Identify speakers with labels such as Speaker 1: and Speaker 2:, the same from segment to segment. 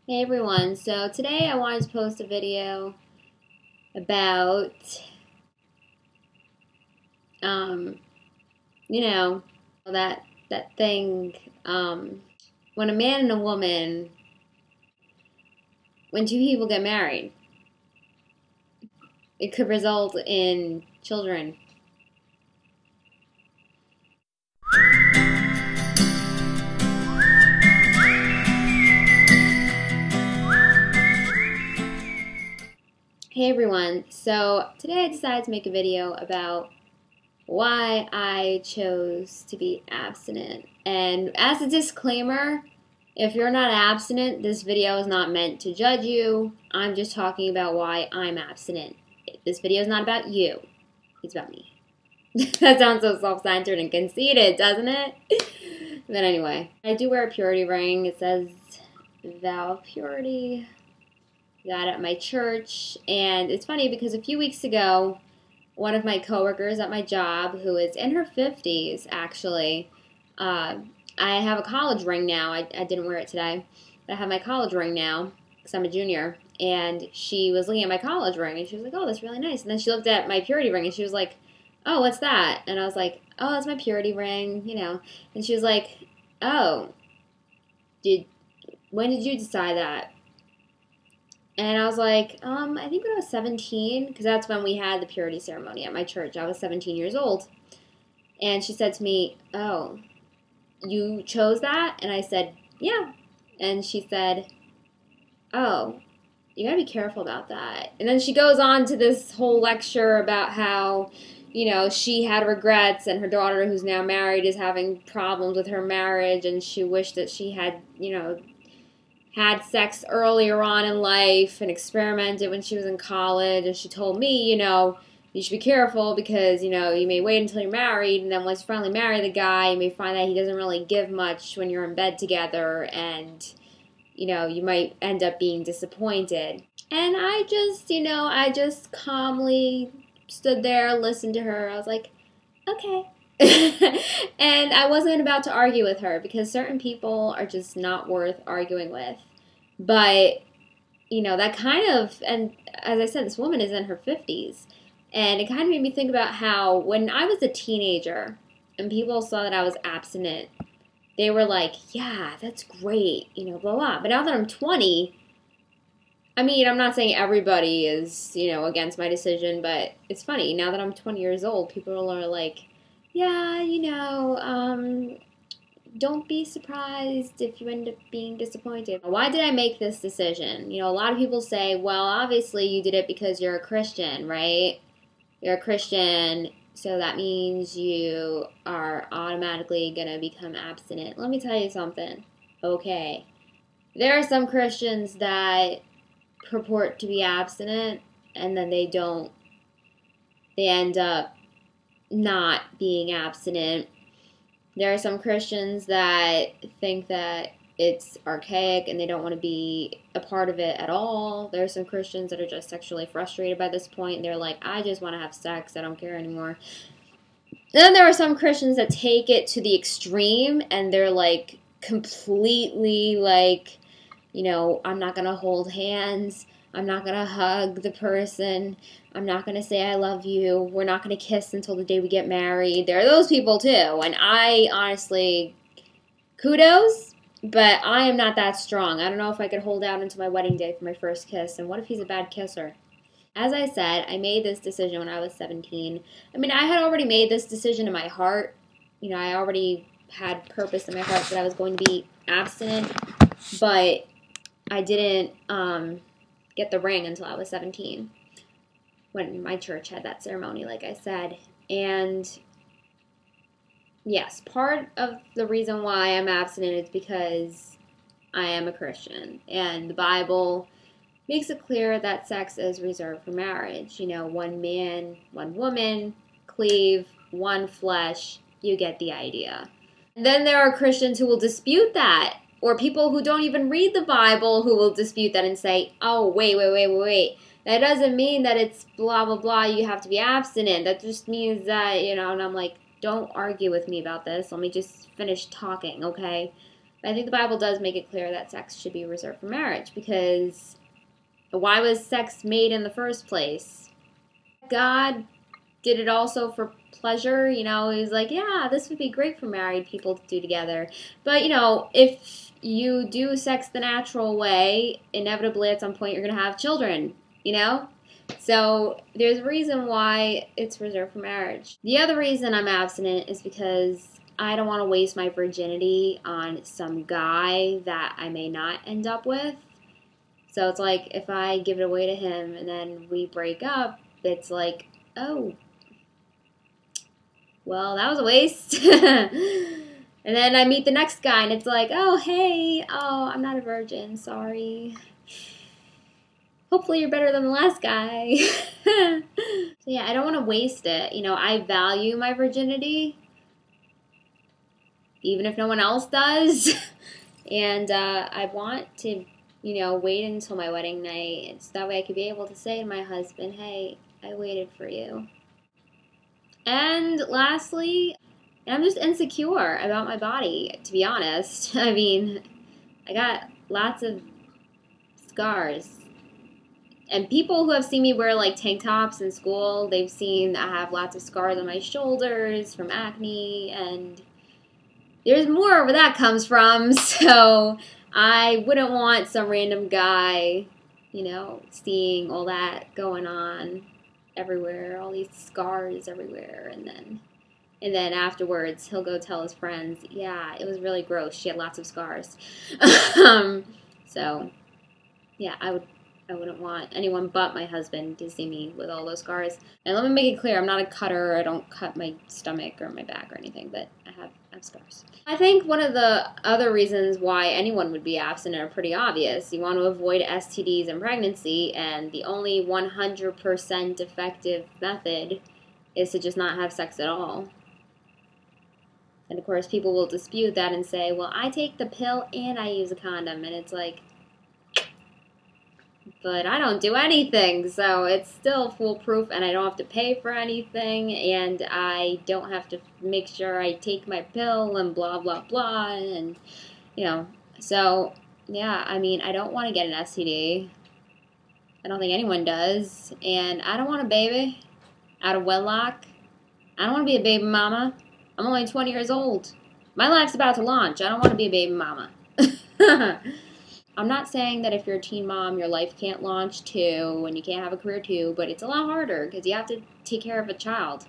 Speaker 1: Hey everyone, so today I wanted to post a video about, um, you know, that thing, when a man and a woman, when two people get married, it could result in children. Hey everyone, so today I decided to make a video about why I chose to be abstinent. And as a disclaimer, if you're not abstinent, this video is not meant to judge you. I'm just talking about why I'm abstinent. This video is not about you. It's about me. That sounds so self-centered and conceited, doesn't it? But anyway, I do wear a purity ring. It says vow of purity. Got it at my church. And it's funny because a few weeks ago, one of my coworkers at my job, who is in her 50s actually, I have a college ring now. I didn't wear it today, but I have my college ring now because I'm a junior. And she was looking at my college ring, and she was like, "Oh, that's really nice." And then she looked at my purity ring, and she was like, "Oh, what's that?" And I was like, "Oh, that's my purity ring, you know." And she was like, "Oh, when did you decide that?" And I was like, I think when I was 17, because that's when we had the purity ceremony at my church. I was 17 years old. And she said to me, "Oh, you chose that?" And I said, "Yeah." And she said, "Oh, you gotta be careful about that." And then she goes on to this whole lecture about how, she had regrets, and her daughter, who's now married, is having problems with her marriage, and she wished that she had, had sex earlier on in life and experimented when she was in college. And she told me, you should be careful because, you may wait until you're married, and then once you finally marry the guy, you may find that he doesn't really give much when you're in bed together, and, you might end up being disappointed. And I just calmly stood there, listened to her. I was like, okay. And I wasn't about to argue with her because certain people are just not worth arguing with. But, that kind of, and as I said, this woman is in her 50s. And it kind of made me think about how when I was a teenager and people saw that I was abstinent, they were like, "Yeah, that's great, blah, blah." But now that I'm 20, I mean, I'm not saying everybody is, against my decision, but it's funny. Now that I'm 20 years old, people are like, "Yeah, don't be surprised if you end up being disappointed." Why did I make this decision? A lot of people say, well, obviously you did it because you're a Christian, right? You're a Christian, so that means you are automatically going to become abstinent. Let me tell you something. Okay. There are some Christians that purport to be abstinent, and then they don't. They end up not being abstinent. There are some Christians that think that it's archaic and they don't want to be a part of it at all. There are some Christians that are just sexually frustrated by this point, and they're like, "I just want to have sex. I don't care anymore." And then there are some Christians that take it to the extreme, and they're like completely like, "I'm not going to hold hands. I'm not going to hug the person. I'm not going to say I love you. We're not going to kiss until the day we get married." There are those people too. And I honestly, kudos, but I am not that strong. I don't know if I could hold out until my wedding day for my first kiss. And what if he's a bad kisser? As I said, I made this decision when I was 17. I mean, I had already made this decision in my heart. I already had purpose in my heart that I was going to be abstinent. But I didn't get the ring until I was 17 when my church had that ceremony, like I said. And yes, part of the reason why I'm abstinent is because I am a Christian, and the Bible makes it clear that sex is reserved for marriage. One man, one woman, cleave, one flesh. You get the idea. And then there are Christians who will dispute that, or people who don't even read the Bible who will dispute that and say, "Oh, wait. That doesn't mean that it's blah, blah, blah. You have to be abstinent. That just means that, And I'm like, don't argue with me about this. Let me just finish talking, okay? I think the Bible does make it clear that sex should be reserved for marriage, because why was sex made in the first place? God did it also for pleasure. He was like, yeah, this would be great for married people to do together. But, if you do sex the natural way, inevitably at some point you're going to have children, So there's a reason why it's reserved for marriage. The other reason I'm abstinent is because I don't want to waste my virginity on some guy that I may not end up with. So it's like, if I give it away to him and then we break up, it's like, oh, well, that was a waste. And then I meet the next guy and it's like, oh, hey, I'm not a virgin, sorry. Hopefully you're better than the last guy. So yeah, I don't want to waste it. I value my virginity, even if no one else does. And I want to, wait until my wedding night. So that way I could be able to say to my husband, hey, I waited for you. And lastly, I'm just insecure about my body, to be honest. I mean, I got lots of scars. And people who have seen me wear like tank tops in school, they've seen I have lots of scars on my shoulders from acne, and there's more where that comes from. So I wouldn't want some random guy, seeing all that going on everywhere, all these scars everywhere, and then afterwards he'll go tell his friends, yeah, it was really gross, she had lots of scars. So yeah, I wouldn't want anyone but my husband to see me with all those scars. And let me make it clear, I'm not a cutter. I don't cut my stomach or my back or anything, but I have scars. I think one of the other reasons why anyone would be abstinent are pretty obvious. You want to avoid STDs and pregnancy, and the only 100% effective method is to just not have sex at all. And of course, people will dispute that and say, well, I take the pill and I use a condom, and it's like, but I don't do anything, so it's still foolproof, and I don't have to pay for anything, and I don't have to make sure I take my pill, and blah, blah, blah, and, so, yeah, I mean, I don't want to get an STD. I don't think anyone does, and I don't want a baby out of wedlock. I don't want to be a baby mama. I'm only 20 years old. My life's about to launch. I don't want to be a baby mama. I'm not saying that if you're a teen mom, your life can't launch too, and you can't have a career too, but it's a lot harder because you have to take care of a child,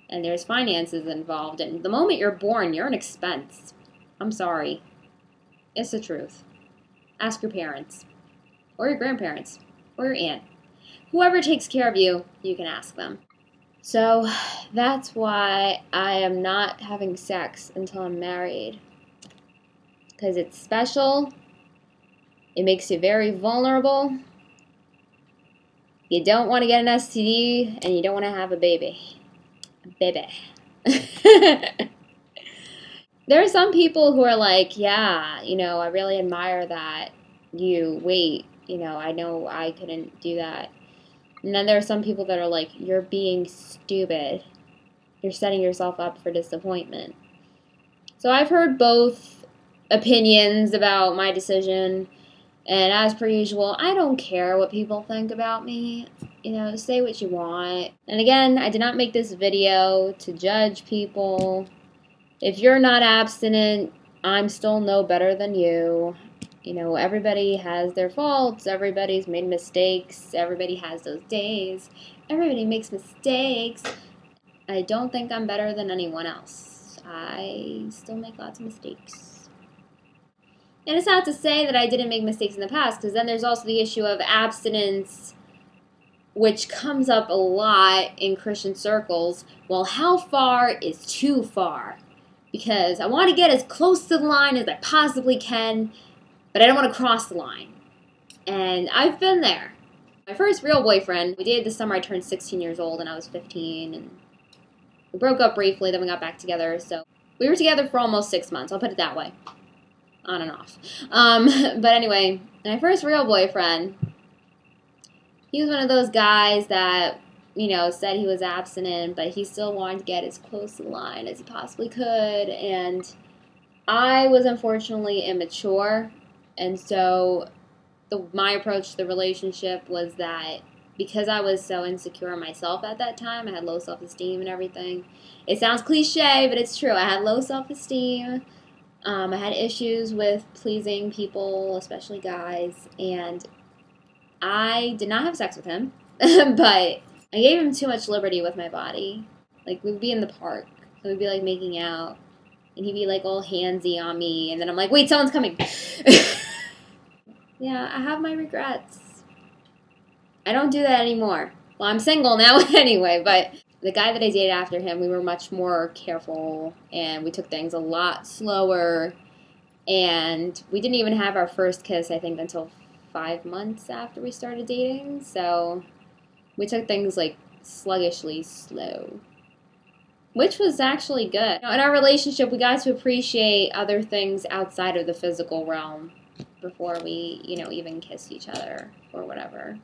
Speaker 1: and there's finances involved, and the moment you're born, you're an expense. I'm sorry. It's the truth. Ask your parents, or your grandparents, or your aunt. Whoever takes care of you, you can ask them. So that's why I am not having sex until I'm married, because it's special. It makes you very vulnerable. You don't want to get an STD, and you don't want to have a baby. There are some people who are like, yeah, I really admire that you wait. I know I couldn't do that. And then there are some people that are like, you're being stupid. You're setting yourself up for disappointment. So I've heard both opinions about my decision. And as per usual, I don't care what people think about me. Say what you want. And again, I did not make this video to judge people. If you're not abstinent, I'm still no better than you. Everybody has their faults. Everybody's made mistakes. Everybody has those days. Everybody makes mistakes. I don't think I'm better than anyone else. I still make lots of mistakes. And it's not to say that I didn't make mistakes in the past, because then there's also the issue of abstinence, which comes up a lot in Christian circles. Well, how far is too far? Because I want to get as close to the line as I possibly can, but I don't want to cross the line. And I've been there. My first real boyfriend, we dated this summer. I turned 16 years old, and I was 15, and we broke up briefly, then we got back together. So we were together for almost 6 months, I'll put it that way. On and off. But anyway, my first real boyfriend, he was one of those guys that, said he was abstinent, but he still wanted to get as close to the line as he possibly could. And I was unfortunately immature, and so my approach to the relationship was that because I was so insecure in myself at that time, I had low self-esteem and everything. It sounds cliche, but it's true. I had low self-esteem. I had issues with pleasing people, especially guys, and I did not have sex with him, but I gave him too much liberty with my body. Like, we'd be in the park, and we'd be, like, making out, and he'd be, like, all handsy on me, and then I'm like, wait, someone's coming. Yeah, I have my regrets. I don't do that anymore. Well, I'm single now anyway, but the guy that I dated after him, we were much more careful, and we took things a lot slower, and we didn't even have our first kiss, I think, until 5 months after we started dating, so we took things, like, sluggishly slow, which was actually good. In our relationship, we got to appreciate other things outside of the physical realm before we, even kissed each other or whatever.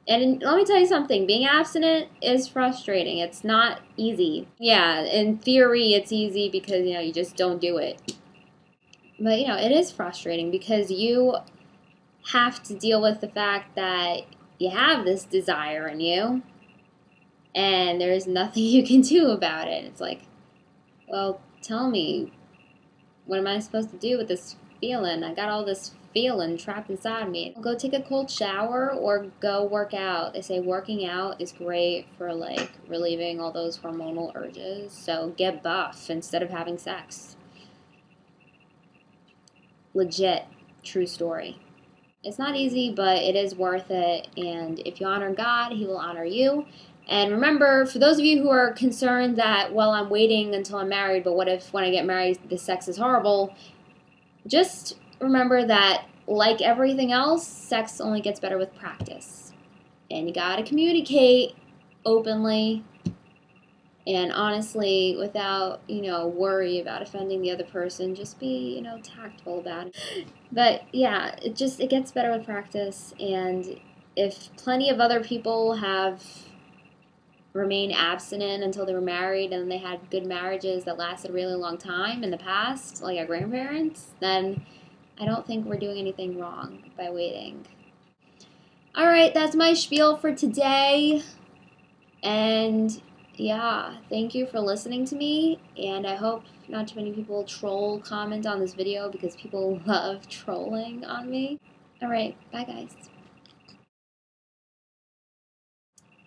Speaker 1: And let me tell you something, being abstinent is frustrating. It's not easy. Yeah, in theory, it's easy because, you just don't do it. But, it is frustrating because you have to deal with the fact that you have this desire in you, and there's nothing you can do about it. It's like, well, tell me, what am I supposed to do with this feeling? I got all this feeling trapped inside me. Go take a cold shower or go work out. They say working out is great for, like, relieving all those hormonal urges. So get buff instead of having sex. Legit, true story. It's not easy, but it is worth it. And if you honor God, He will honor you. And remember, for those of you who are concerned that, well, I'm waiting until I'm married, but what if when I get married the sex is horrible? Just remember that, like everything else, sex only gets better with practice. And you gotta communicate openly and honestly without, worry about offending the other person. Just be, tactful about it. But yeah, it gets better with practice. And if plenty of other people have remained abstinent until they were married and they had good marriages that lasted a really long time in the past, like our grandparents, then I don't think we're doing anything wrong by waiting. Alright, that's my spiel for today. And yeah, thank you for listening to me. And I hope not too many people troll comment on this video because people love trolling on me. Alright, bye guys.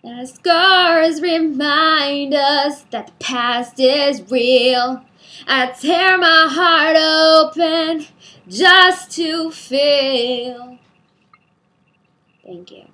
Speaker 1: The scars remind us that the past is real. I tear my heart open just to feel. Thank you.